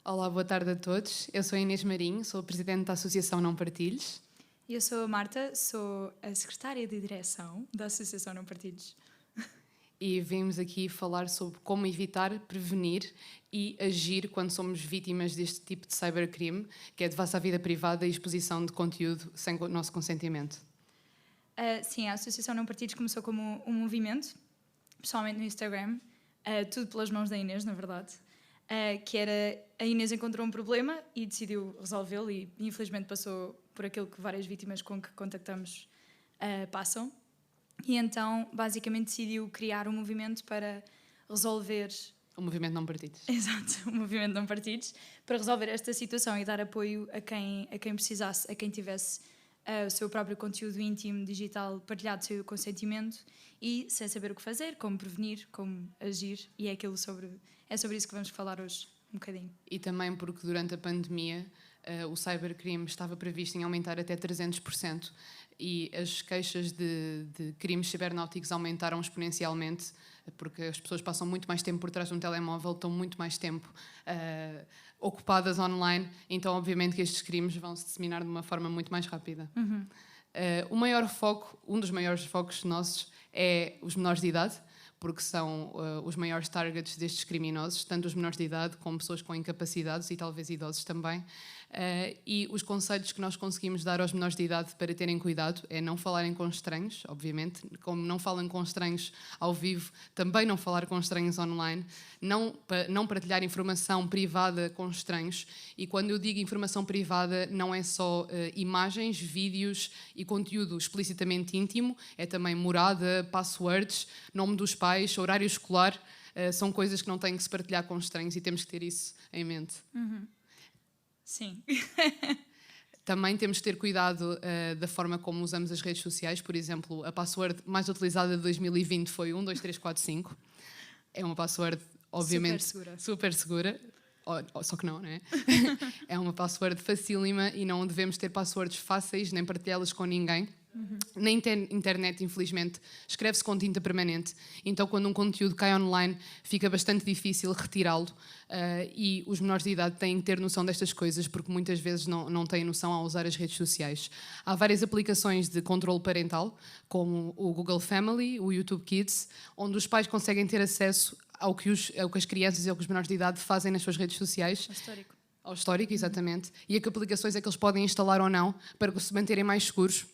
Olá, boa tarde a todos. Eu sou a Inês Marinho, sou a presidente da Associação Não Partilhes. Eu sou a Marta, sou a secretária de direção da Associação Não Partidos. E vimos aqui falar sobre como evitar, prevenir e agir quando somos vítimas deste tipo de cybercrime, que é devassa à vida privada e exposição de conteúdo sem o nosso consentimento. Sim, a Associação Não Partidos começou como um movimento, pessoalmente no Instagram, tudo pelas mãos da Inês, na verdade, que era, a Inês encontrou um problema e decidiu resolvê-lo e infelizmente passou por aquilo que várias vítimas com que contactamos passam. E então, basicamente, decidiu criar um movimento para resolver... O movimento Não Partidos. Exato, o movimento Não Partidos, para resolver esta situação e dar apoio a quem precisasse, a quem tivesse o seu próprio conteúdo íntimo, digital, partilhado sem o consentimento e sem saber o que fazer, como prevenir, como agir. E é sobre isso que vamos falar hoje, um bocadinho. E também porque durante a pandemia o cybercrime estava previsto em aumentar até 300%. E as queixas de crimes cibernéticos aumentaram exponencialmente, porque as pessoas passam muito mais tempo por trás de um telemóvel, estão muito mais tempo ocupadas online, então obviamente que estes crimes vão se disseminar de uma forma muito mais rápida. Uhum. Um dos maiores focos nossos é os menores de idade, porque são os maiores targets destes criminosos, tanto os menores de idade como pessoas com incapacidades e talvez idosos também. E os conselhos que nós conseguimos dar aos menores de idade para terem cuidado é não falarem com estranhos, obviamente, como não falam com estranhos ao vivo, também não falar com estranhos online, não partilhar informação privada com estranhos. E quando eu digo informação privada, não é só imagens, vídeos e conteúdo explicitamente íntimo, é também morada, passwords, nome dos pais, horário escolar, são coisas que não têm que se partilhar com estranhos e temos que ter isso em mente. Uhum. Sim. Também temos que ter cuidado da forma como usamos as redes sociais. Por exemplo, a password mais utilizada de 2020 foi 12345. É uma password, obviamente, super segura. Só que não é? É uma password facílima e não devemos ter passwords fáceis nem partilhá-las com ninguém. Uhum. Na internet, infelizmente, escreve-se com tinta permanente. Então, quando um conteúdo cai online, fica bastante difícil retirá-lo. E os menores de idade têm que ter noção destas coisas, porque muitas vezes não têm noção ao usar as redes sociais. Há várias aplicações de controle parental, como o Google Family, o YouTube Kids, onde os pais conseguem ter acesso ao que as crianças e ao que os menores de idade fazem nas suas redes sociais. Ao histórico, exatamente. E a que aplicações é que eles podem instalar ou não para se manterem mais seguros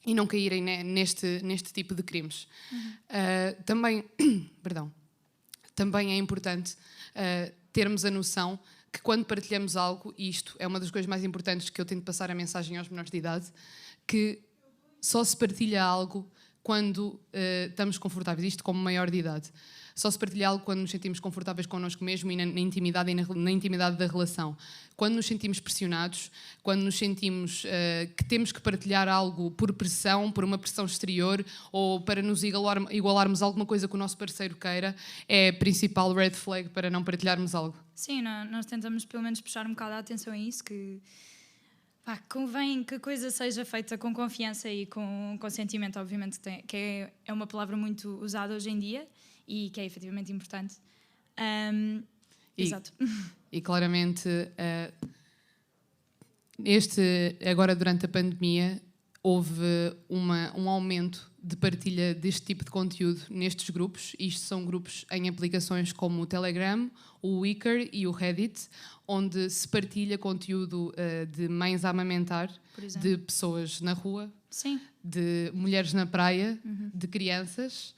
e não caírem neste tipo de crimes. Também é importante termos a noção que quando partilhamos algo, e isto é uma das coisas mais importantes que eu tento passar a mensagem aos menores de idade, que só se partilha algo quando estamos confortáveis, isto como maior de idade. Só se partilha algo quando nos sentimos confortáveis connosco mesmo e na intimidade e na intimidade da relação. Quando nos sentimos pressionados, quando nos sentimos que temos que partilhar algo por pressão, por uma pressão exterior ou para nos igualarmos a alguma coisa que o nosso parceiro queira, é a principal red flag para não partilharmos algo. Sim, nós tentamos pelo menos puxar um bocado a atenção a isso, que convém que a coisa seja feita com confiança e com consentimento, obviamente, que é uma palavra muito usada hoje em dia e que é efetivamente importante. Exato. E claramente, agora durante a pandemia, houve um aumento de partilha deste tipo de conteúdo nestes grupos. Isto são grupos em aplicações como o Telegram, o Wicker e o Reddit, onde se partilha conteúdo de mães a amamentar, de pessoas na rua, sim, de mulheres na praia, de crianças,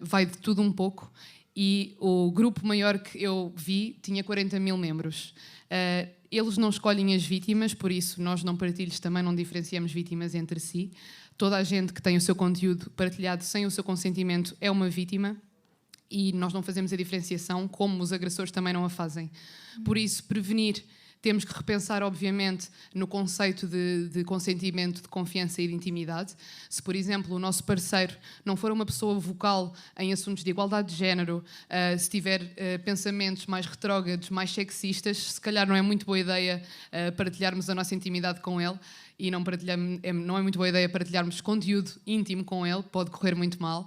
vai de tudo um pouco. E o grupo maior que eu vi tinha 40 mil membros. Eles não escolhem as vítimas, por isso nós não partilhos também não diferenciamos vítimas entre si. Toda a gente que tem o seu conteúdo partilhado sem o seu consentimento é uma vítima e nós não fazemos a diferenciação, como os agressores também não a fazem. Por isso, prevenir, temos que repensar, obviamente, no conceito de consentimento, de confiança e de intimidade. Se, por exemplo, o nosso parceiro não for uma pessoa vocal em assuntos de igualdade de género, se tiver pensamentos mais retrógrados, mais sexistas, se calhar não é muito boa ideia partilharmos a nossa intimidade com ele. e não é muito boa ideia partilharmos conteúdo íntimo com ele, pode correr muito mal.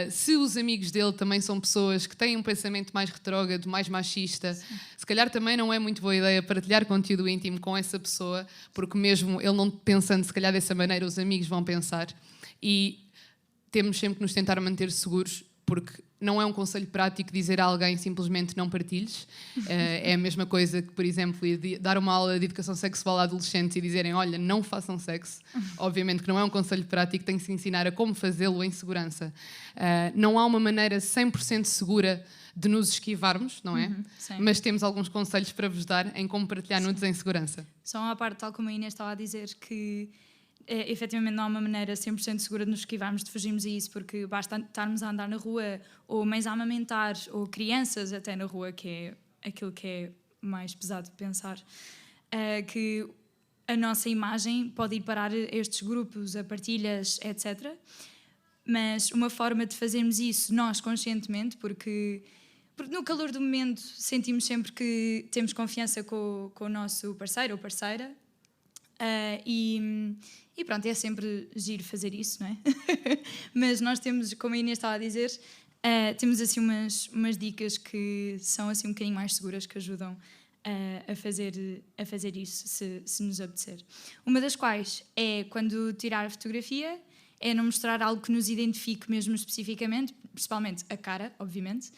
Se os amigos dele também são pessoas que têm um pensamento mais retrógrado, mais machista, se calhar também não é muito boa ideia partilhar conteúdo íntimo com essa pessoa, porque mesmo ele não pensando se calhar dessa maneira, os amigos vão pensar. E temos sempre que nos tentar manter seguros, porque não é um conselho prático dizer a alguém simplesmente não partilhes. É a mesma coisa que, por exemplo, dar uma aula de educação sexual a adolescentes e dizerem, olha, não façam sexo. Obviamente que não é um conselho prático, tem que se ensinar a como fazê-lo em segurança. Não há uma maneira 100% segura de nos esquivarmos, não é? Mas temos alguns conselhos para vos dar em como partilhar nudes em segurança. Só uma parte, tal como a Inês estava a dizer, que efetivamente não há uma maneira 100% segura de nos esquivarmos, de fugirmos a isso, porque basta estarmos a andar na rua, ou mães a amamentar, ou crianças até na rua, que é aquilo que é mais pesado de pensar, que a nossa imagem pode ir parar a estes grupos, a partilhas, etc. Mas uma forma de fazermos isso nós conscientemente, porque no calor do momento sentimos sempre que temos confiança com o nosso parceiro ou parceira, e pronto, é sempre giro fazer isso, não é? Mas nós temos, como a Inês estava a dizer, temos assim umas dicas que são assim um bocadinho mais seguras, que ajudam a fazer isso, se nos apetecer. Uma das quais é, quando tirar a fotografia, é não mostrar algo que nos identifique mesmo especificamente, principalmente a cara, obviamente.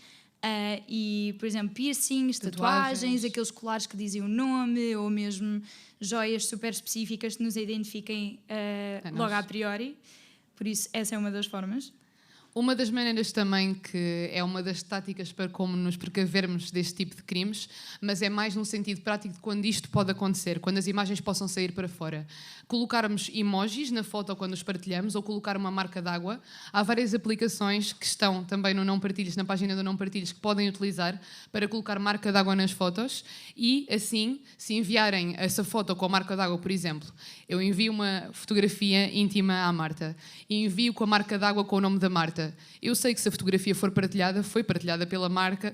E, por exemplo, piercings, tatuagens, aqueles colares que dizem o nome, ou mesmo joias super específicas que nos identifiquem logo a priori. Por isso, essa é uma das formas. Uma das maneiras também, que é uma das táticas para como nos precavermos deste tipo de crimes, mas é mais num sentido prático de quando isto pode acontecer, quando as imagens possam sair para fora. Colocarmos emojis na foto quando os partilhamos, ou colocar uma marca d'água. Há várias aplicações que estão também no Não Partilhes, na página do Não Partilhes, que podem utilizar para colocar marca d'água nas fotos, e assim, se enviarem essa foto com a marca d'água, por exemplo, eu envio uma fotografia íntima à Marta e envio com a marca d'água com o nome da Marta. Eu sei que se a fotografia for partilhada, foi partilhada pela Marta,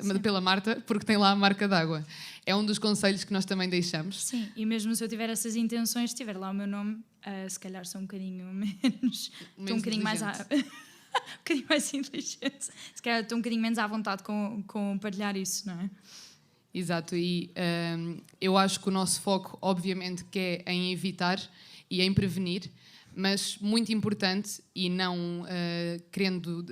porque tem lá a marca d'água. É um dos conselhos que nós também deixamos. Sim, e mesmo se eu tiver essas intenções, se tiver lá o meu nome, se calhar sou um bocadinho menos... Estou um bocadinho mais... um bocadinho mais inteligente. Se calhar estou um bocadinho menos à vontade com partilhar isso, não é? Exato, e eu acho que o nosso foco, obviamente, que é em evitar e em prevenir, mas muito importante, e não querendo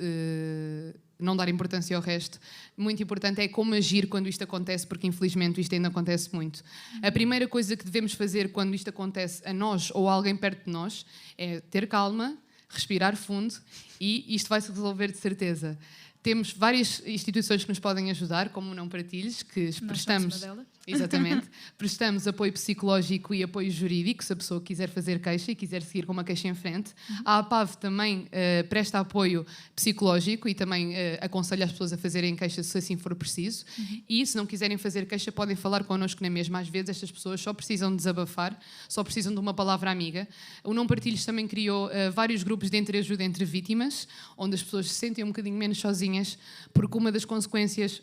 não dar importância ao resto, muito importante é como agir quando isto acontece, porque infelizmente isto ainda acontece muito. A primeira coisa que devemos fazer quando isto acontece a nós ou a alguém perto de nós é ter calma, respirar fundo, e isto vai se resolver de certeza. Temos várias instituições que nos podem ajudar, como o Não Partilhes, que prestamos... Exatamente. Prestamos apoio psicológico e apoio jurídico, se a pessoa quiser fazer queixa e quiser seguir com uma queixa em frente. A APAV também presta apoio psicológico e também aconselha as pessoas a fazerem queixa se assim for preciso. E se não quiserem fazer queixa, podem falar connosco na mesma. Às vezes estas pessoas só precisam de desabafar, só precisam de uma palavra amiga. O Não Partilhes também criou vários grupos de entreajuda entre vítimas, onde as pessoas se sentem um bocadinho menos sozinhas, porque uma das consequências...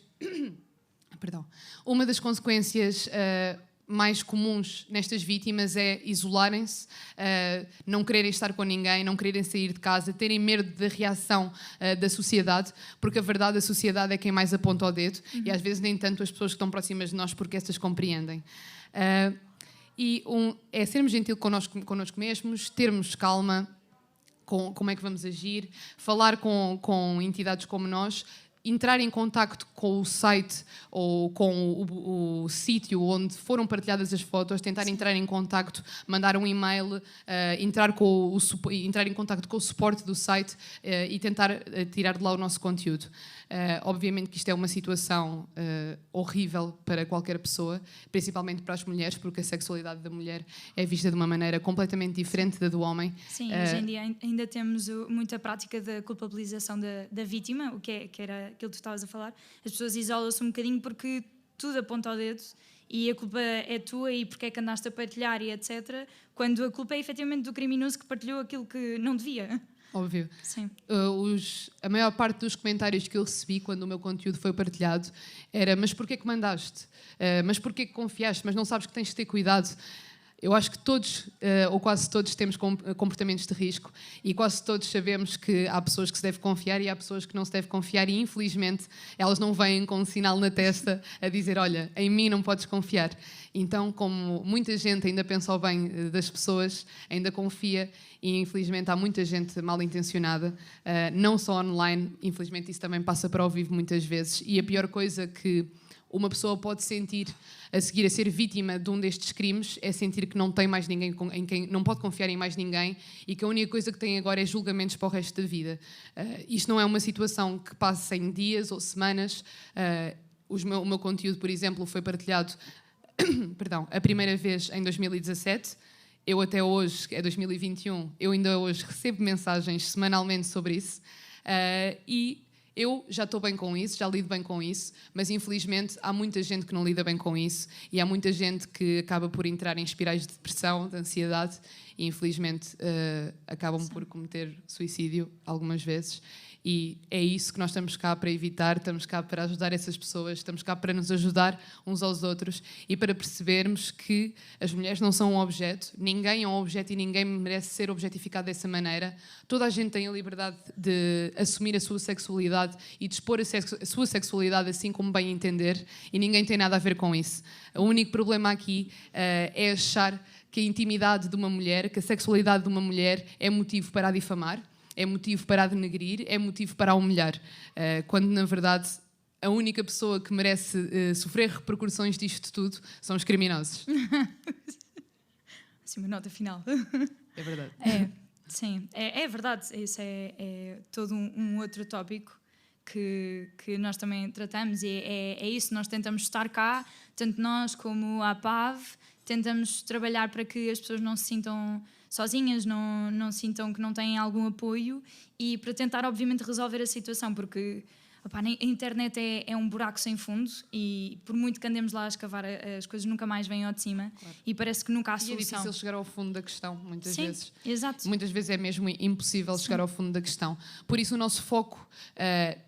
Uma das consequências mais comuns nestas vítimas é isolarem-se, não quererem estar com ninguém, não quererem sair de casa, terem medo da reação da sociedade, porque a verdade, a sociedade é quem mais aponta o dedo, e às vezes nem tanto as pessoas que estão próximas de nós, porque estas compreendem. É sermos gentil connosco mesmos, termos calma com como é que vamos agir, falar com entidades como nós, entrar em contacto com o site ou com o sítio onde foram partilhadas as fotos, tentar entrar em contacto, mandar um e-mail, entrar em contacto com o suporte do site e tentar tirar de lá o nosso conteúdo. Obviamente que isto é uma situação horrível para qualquer pessoa, principalmente para as mulheres, porque a sexualidade da mulher é vista de uma maneira completamente diferente da do homem. Sim, hoje em dia ainda temos muita prática da culpabilização da vítima, o que era aquilo que tu estavas a falar. As pessoas isolam-se um bocadinho porque tudo aponta ao dedo e a culpa é tua e porque é que andaste a partilhar e etc. Quando a culpa é efetivamente do criminoso que partilhou aquilo que não devia. Óbvio. Sim. A maior parte dos comentários que eu recebi quando o meu conteúdo foi partilhado era: mas porquê que mandaste? Mas porquê que confiaste? Mas não sabes que tens de ter cuidado? Eu acho que todos, ou quase todos, temos comportamentos de risco e quase todos sabemos que há pessoas que se deve confiar e há pessoas que não se deve confiar e, infelizmente, elas não vêm com um sinal na testa a dizer, olha, em mim não podes confiar. Então, como muita gente ainda pensa ao bem das pessoas, ainda confia e, infelizmente, há muita gente mal intencionada, não só online, infelizmente isso também passa para o vivo muitas vezes. E a pior coisa que uma pessoa pode sentir a seguir a ser vítima de um destes crimes é sentir que não tem mais ninguém em quem não pode confiar em mais ninguém e que a única coisa que tem agora é julgamentos para o resto da vida. Isto não é uma situação que passe em dias ou semanas. O meu conteúdo, por exemplo, foi partilhado perdão, a primeira vez em 2017. Eu até hoje, é 2021, eu ainda hoje recebo mensagens semanalmente sobre isso. E eu já estou bem com isso, já lido bem com isso, mas infelizmente há muita gente que não lida bem com isso e há muita gente que acaba por entrar em espirais de depressão, de ansiedade e infelizmente acabam por cometer suicídio algumas vezes. E é isso que nós estamos cá para evitar, estamos cá para ajudar essas pessoas, estamos cá para nos ajudar uns aos outros e para percebermos que as mulheres não são um objeto, ninguém é um objeto e ninguém merece ser objetificado dessa maneira. Toda a gente tem a liberdade de assumir a sua sexualidade e de expor a sua sexualidade assim como bem entender e ninguém tem nada a ver com isso. O único problema aqui é achar que a intimidade de uma mulher, que a sexualidade de uma mulher é motivo para a difamar, é motivo para a denegrir, é motivo para a humilhar. Quando, na verdade, a única pessoa que merece sofrer repercussões disto tudo são os criminosos. Assim, uma nota final. É verdade. Sim, é verdade. Isso é todo um outro tópico que nós também tratamos e é isso. Nós tentamos estar cá, tanto nós como a APAV, tentamos trabalhar para que as pessoas não se sintam sozinhas, não sintam que não têm algum apoio e para tentar, obviamente, resolver a situação, porque a internet é um buraco sem fundo e por muito que andemos lá a escavar, as coisas nunca mais vêm ao de cima. Claro. E parece que nunca há solução. E é difícil chegar ao fundo da questão, muitas vezes. Exato. Muitas vezes é mesmo impossível chegar ao fundo da questão. Por isso o nosso foco,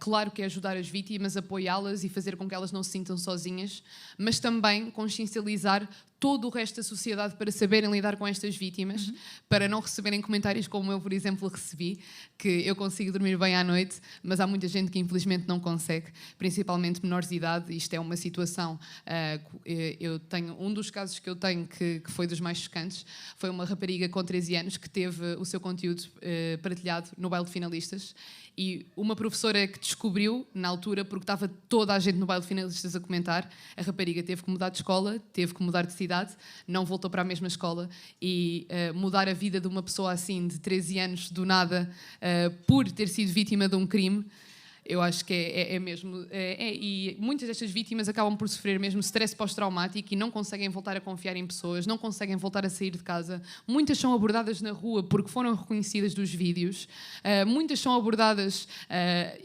claro que é ajudar as vítimas, apoiá-las e fazer com que elas não se sintam sozinhas, mas também consciencializar todo o resto da sociedade para saberem lidar com estas vítimas, para não receberem comentários como eu, por exemplo, recebi, que eu consigo dormir bem à noite, mas há muita gente que infelizmente não consegue, principalmente menores de idade. Isto é uma situação, eu tenho, um dos casos que eu tenho que foi dos mais chocantes, foi uma rapariga com 13 anos que teve o seu conteúdo partilhado no baile de finalistas e uma professora que descobriu na altura, porque estava toda a gente no baile de finalistas a comentar, a rapariga teve que mudar de escola, teve que mudar de cidade, não voltou para a mesma escola e mudar a vida de uma pessoa assim de 13 anos do nada por ter sido vítima de um crime, eu acho que é mesmo... e muitas destas vítimas acabam por sofrer mesmo stress pós-traumático e não conseguem voltar a confiar em pessoas, não conseguem voltar a sair de casa. Muitas são abordadas na rua porque foram reconhecidas dos vídeos. Muitas são abordadas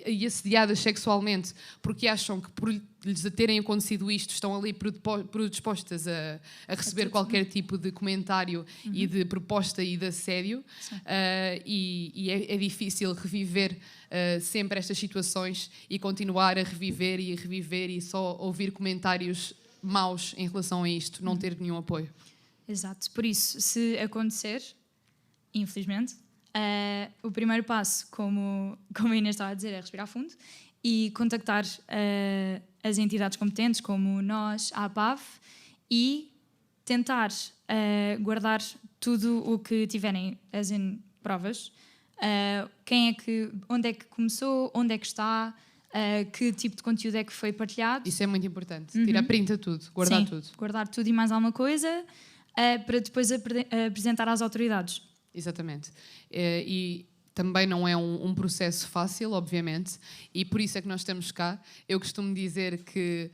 e assediadas sexualmente porque acham que por lhes terem acontecido isto estão ali predispostas a receber qualquer tipo de comentário e de proposta e de assédio. E é difícil reviver sempre estas situações e continuar a reviver e só ouvir comentários maus em relação a isto, não ter nenhum apoio. Exato. Por isso, se acontecer, infelizmente, o primeiro passo, como a Inês estava a dizer, é respirar fundo e contactar as entidades competentes, como nós, a APAV, e tentar guardar tudo o que tiverem, provas. Onde é que começou, onde é que está, que tipo de conteúdo é que foi partilhado. Isso é muito importante. Tirar print a tudo, guardar tudo. Guardar tudo e mais alguma coisa para depois apresentar às autoridades. Exatamente. E também não é um processo fácil, obviamente, e por isso é que nós estamos cá. Eu costumo dizer que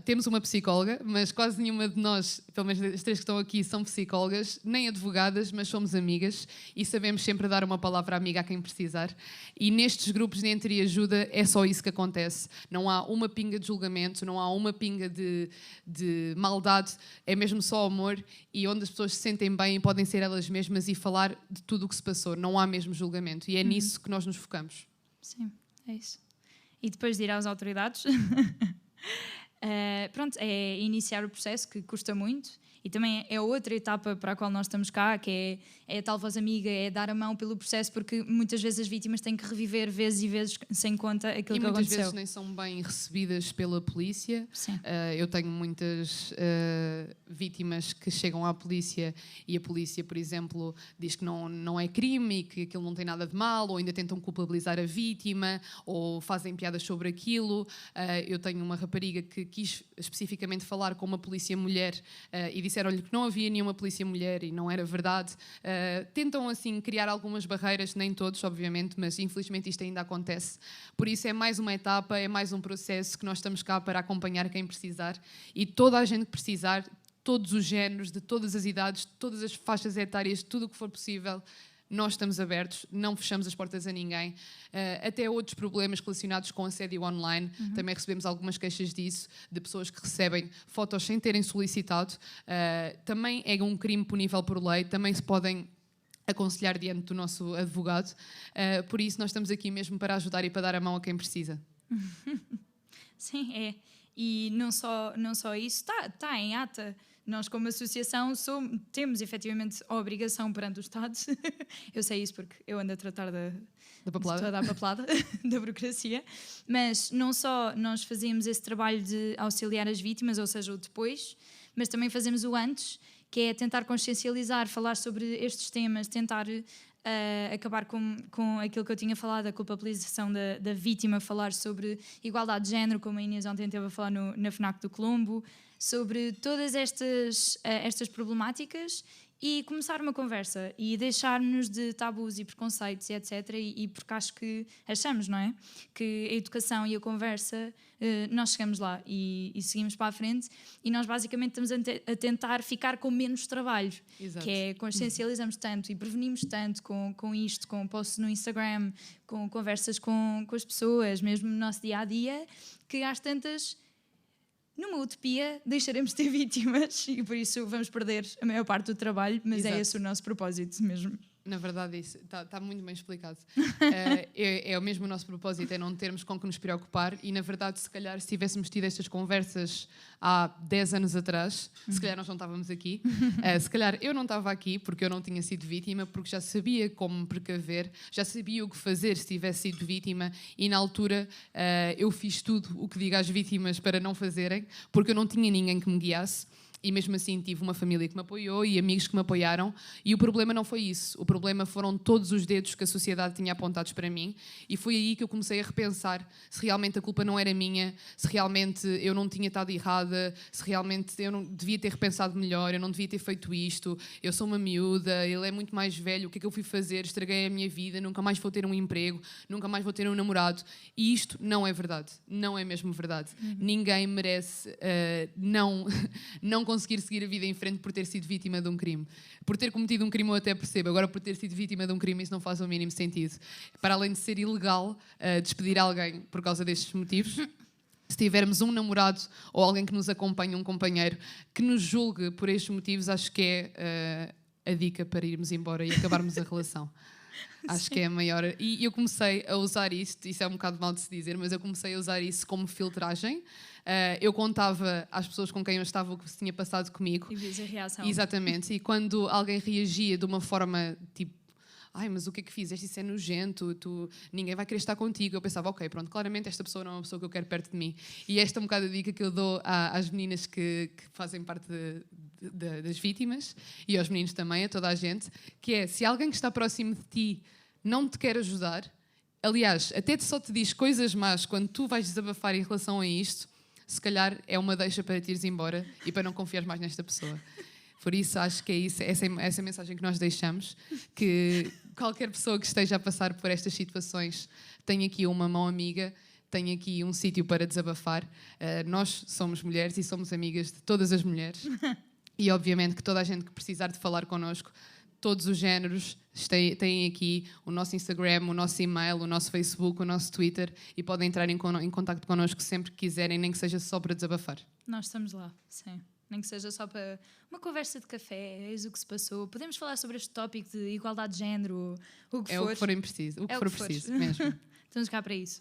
temos uma psicóloga, mas quase nenhuma de nós, pelo menos as três que estão aqui, são psicólogas, nem advogadas, mas somos amigas e sabemos sempre dar uma palavra amiga a quem precisar. E nestes grupos de entreajuda é só isso que acontece. Não há uma pinga de julgamento, não há uma pinga de maldade, é mesmo só amor e onde as pessoas se sentem bem e podem ser elas mesmas e falar de tudo o que se passou. Não há mesmo julgamento e é nisso que nós nos focamos. Sim, é isso. E depois de ir às autoridades... pronto, é iniciar o processo que custa muito E também é outra etapa para a qual nós estamos cá, que é a tal voz amiga, é dar a mão pelo processo, porque muitas vezes as vítimas têm que reviver vezes e vezes sem conta aquilo que aconteceu. E muitas vezes nem são bem recebidas pela polícia. Eu tenho muitas vítimas que chegam à polícia e a polícia, por exemplo, diz que não é crime e que aquilo não tem nada de mal, ou ainda tentam culpabilizar a vítima, ou fazem piadas sobre aquilo. Eu tenho uma rapariga que quis especificamente falar com uma polícia mulher e disseram-lhe que não havia nenhuma polícia mulher e não era verdade. Tentam assim criar algumas barreiras, nem todos, obviamente, mas infelizmente isto ainda acontece. Por isso é mais uma etapa, é mais um processo que nós estamos cá para acompanhar quem precisar, e toda a gente que precisar, todos os géneros, de todas as idades, todas as faixas etárias, tudo o que for possível. Nós estamos abertos, não fechamos as portas a ninguém. Até outros problemas relacionados com assédio online. Também recebemos algumas queixas disso, de pessoas que recebem fotos sem terem solicitado. Também é um crime punível por lei, também se podem aconselhar diante do nosso advogado. Por isso nós estamos aqui mesmo para ajudar e para dar a mão a quem precisa. Sim, é. E não só isso, está em ata. Nós, como associação, temos efetivamente a obrigação perante o Estado. Eu sei isso porque eu ando a tratar de toda a papelada da burocracia. Mas não só nós fazemos esse trabalho de auxiliar as vítimas, ou seja, o depois, mas também fazemos o antes, que é tentar consciencializar, falar sobre estes temas, tentar acabar com aquilo que eu tinha falado, a culpabilização da vítima, falar sobre igualdade de género, como a Inês ontem esteve a falar na FNAC do Colombo, sobre todas estas problemáticas, e começar uma conversa e deixar-nos de tabus e preconceitos e etc. E porque achamos, não é? Que a educação e a conversa, nós chegamos lá e seguimos para a frente, e nós basicamente estamos a tentar ficar com menos trabalho. Exato. Que é consciencializamos tanto e prevenimos tanto com isto, com posts no Instagram, com conversas com as pessoas, mesmo no nosso dia-a-dia, que às tantas, numa utopia, deixaremos de ter vítimas e por isso vamos perder a maior parte do trabalho, mas Exato. É esse o nosso propósito mesmo. Na verdade, isso está muito bem explicado. É mesmo o nosso propósito, é não termos com que nos preocupar, e na verdade, se calhar, se tivéssemos tido estas conversas há 10 anos atrás, se calhar nós não estávamos aqui. Se calhar eu não estava aqui porque eu não tinha sido vítima, porque já sabia como me precaver, já sabia o que fazer se tivesse sido vítima, e na altura eu fiz tudo o que digo às vítimas para não fazerem, porque eu não tinha ninguém que me guiasse. E mesmo assim tive uma família que me apoiou e amigos que me apoiaram, e o problema não foi isso. O problema foram todos os dedos que a sociedade tinha apontados para mim, e foi aí que eu comecei a repensar se realmente a culpa não era minha, se realmente eu não tinha estado errada, se realmente eu não devia ter repensado melhor, eu não devia ter feito isto, eu sou uma miúda, ele é muito mais velho, o que é que eu fui fazer? Estraguei a minha vida, nunca mais vou ter um emprego, nunca mais vou ter um namorado. E isto não é verdade, não é mesmo verdade. Ninguém merece não conseguir seguir a vida em frente por ter sido vítima de um crime. Por ter cometido um crime eu até percebo, agora por ter sido vítima de um crime isso não faz o mínimo sentido. Para além de ser ilegal despedir alguém por causa destes motivos, se tivermos um namorado ou alguém que nos acompanhe, um companheiro, que nos julgue por estes motivos, acho que é a dica para irmos embora e acabarmos a relação. Acho que é a maior. E eu comecei a usar isto é um bocado mal de se dizer, mas eu comecei a usar isso como filtragem. Eu contava às pessoas com quem eu estava o que se tinha passado comigo. E vias a reação. Exatamente. E quando alguém reagia de uma forma tipo: ai, mas o que é que fizeste? Isso é nojento, ninguém vai querer estar contigo. Eu pensava, ok, pronto, claramente esta pessoa não é uma pessoa que eu quero perto de mim. E esta é um bocado a dica que eu dou às meninas que fazem parte das vítimas, e aos meninos também, a toda a gente, que é, se alguém que está próximo de ti não te quer ajudar, aliás, até só te diz coisas más quando tu vais desabafar em relação a isto, se calhar é uma deixa para te ires embora e para não confiar mais nesta pessoa. Por isso, acho que é isso, essa mensagem que nós deixamos, que qualquer pessoa que esteja a passar por estas situações tem aqui uma mão amiga, tem aqui um sítio para desabafar. Nós somos mulheres e somos amigas de todas as mulheres. E, obviamente, que toda a gente que precisar de falar connosco, todos os géneros, têm aqui o nosso Instagram, o nosso e-mail, o nosso Facebook, o nosso Twitter, e podem entrar em contacto connosco sempre que quiserem, nem que seja só para desabafar. Nós estamos lá, sim. Nem que seja só para uma conversa de café, eis o que se passou. Podemos falar sobre este tópico de igualdade de género, o que for. É o que for preciso, mesmo. Estamos cá para isso.